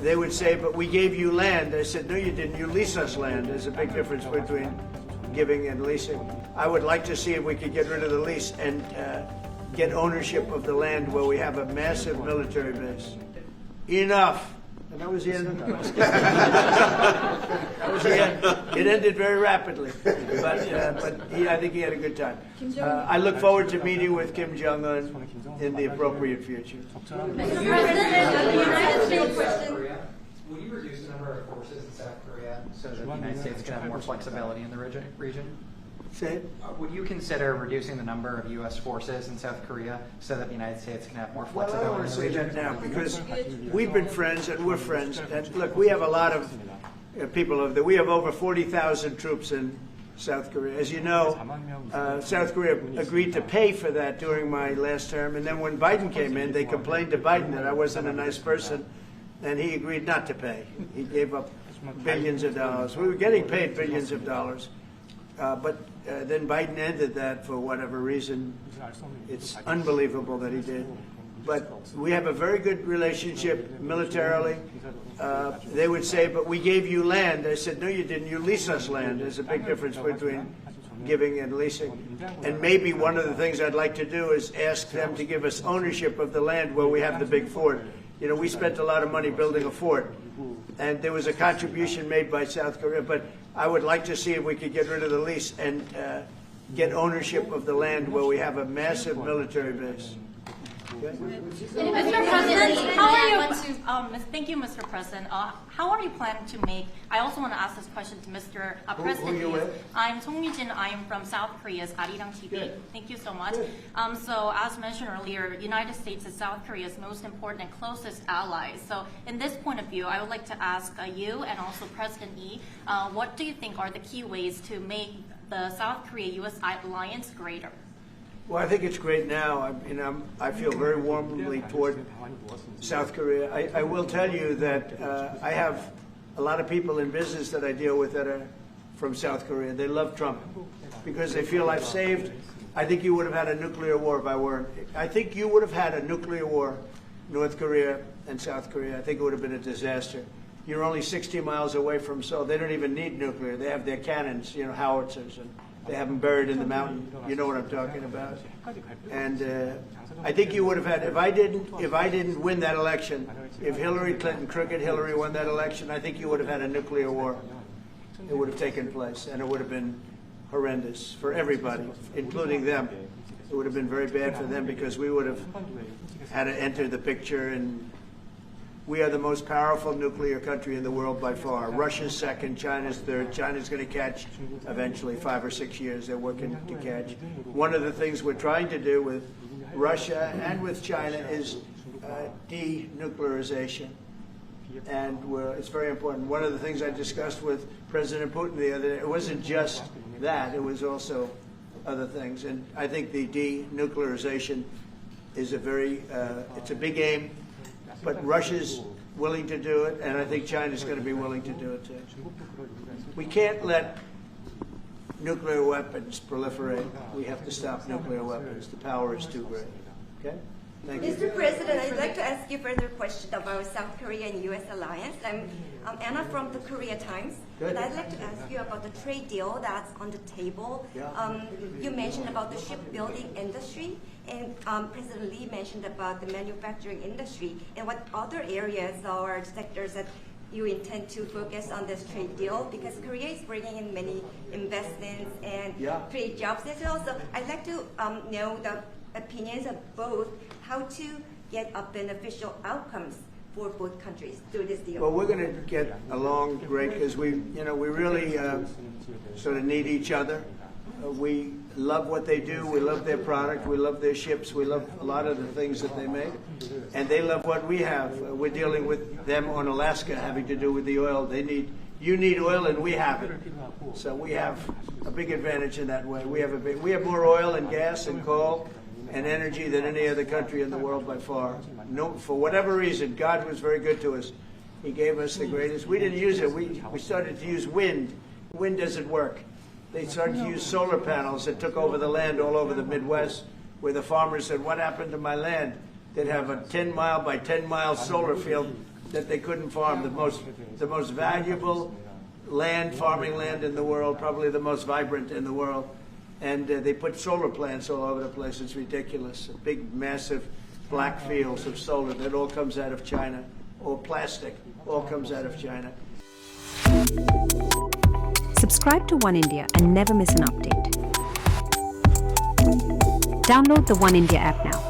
they would say, but we gave you land. I said, no, you didn't. You lease us land. There's a big difference between giving and leasing. I would like to see if we could get rid of the lease and get ownership of the land where we have a massive military base. Enough. And that was the end. That was the end. It ended very rapidly, but I think he had a good time. I look forward to meeting with Kim Jong-un in the appropriate future. Mr. President, the United States question. Will you reduce the number of forces in South Korea so that the United States can have more flexibility in the region? Say it. Would you consider reducing the number of U.S. forces in South Korea so that the United States can have more flexibility Well, I don't want to in the say region? that now because we've been friends and we're friends. And look, we have a lot of people over there. We have over 40,000 troops in South Korea. As you know, South Korea agreed to pay for that during my last term. And then when Biden came in, they complained to Biden that I wasn't a nice person. And he agreed not to pay. He gave up billions of dollars. We were getting paid billions of dollars. But then Biden ended that for whatever reason. It's unbelievable that he did. But we have a very good relationship militarily. They would say, but we gave you land. I said, no, you didn't. You lease us land. There's a big difference between giving and leasing. And maybe one of the things I'd like to do is ask them to give us ownership of the land where we have the big fort. You know, we spent a lot of money building a fort, and there was a contribution made by South Korea, but I would like to see if we could get rid of the lease and get ownership of the land where we have a massive military base. Okay? Mr. President, how are you? Thank you, Mr. President. How are you planning to make? I also want to ask this question to Mr. President. Who are you with? I'm Song Mi-jin. I'm from South Korea's Arirang TV. Good. Thank you so much. Good. So, as mentioned earlier, United States is South Korea's most important and closest ally. So, in this point of view, I would like to ask you and also President Lee, what do you think are the key ways to make the South Korea-U.S. alliance greater? Well, I think it's great now. I feel very warmly toward South Korea. I will tell you that I have a lot of people in business that I deal with that are from South Korea. They love Trump because they feel I've saved. I think you would have had a nuclear war if I weren't. I think you would have had a nuclear war, North Korea and South Korea. I think it would have been a disaster. You're only 60 miles away from Seoul. They don't even need nuclear. They have their cannons, you know, howitzers, and they have them buried in the mountain. You know what I'm talking about. And I think you would have had, if I didn't win that election, if Hillary Clinton, crooked Hillary, won that election, I think you would have had a nuclear war. It would have taken place, and it would have been horrendous for everybody, including them. It would have been very bad for them because we would have had to enter the picture, and we are the most powerful nuclear country in the world by far. Russia's second, China's third. China's going to catch eventually, 5 or 6 years. They're working to catch. One of the things we're trying to do with Russia and with China is denuclearization. And it's very important. One of the things I discussed with President Putin the other day, it wasn't just that, it was also other things. And I think the denuclearization is it's a big aim. But Russia's willing to do it, and I think China's going to be willing to do it too. We can't let nuclear weapons proliferate. We have to stop nuclear weapons. The power is too great. Okay? Thank you. Mr. President, I'd like to ask you further question about South Korea and U.S. alliance. I'm Anna from the Korea Times. Good. And I'd like to ask you about the trade deal that's on the table. Yeah. You mentioned about the shipbuilding industry, and President Lee mentioned about the manufacturing industry. And what other areas or sectors that you intend to focus on this trade deal? Because Korea is bringing in many investments and create jobs as well. So I'd like to know the opinions of both, how to get a beneficial outcomes for both countries through this deal. Well, we're going to get along great because we really sort of need each other. We love what they do. We love their product. We love their ships. We love a lot of the things that they make. And they love what we have. We're dealing with them on Alaska having to do with the oil. You need oil and we have it. So we have a big advantage in that way. We have more oil and gas and coal and energy than any other country in the world by far. No, for whatever reason, God was very good to us. He gave us the greatest. We didn't use it. We started to use wind. Wind doesn't work. They started to use solar panels that took over the land all over the Midwest, where the farmers said, what happened to my land? They'd have a 10-mile by 10-mile solar field that they couldn't farm. The most valuable land, farming land in the world, probably the most vibrant in the world. And they put solar plants all over the place. It's ridiculous. Big, massive black fields of solar that all comes out of China, or plastic, all comes out of China. Subscribe to Oneindia and never miss an update. Download the Oneindia app now.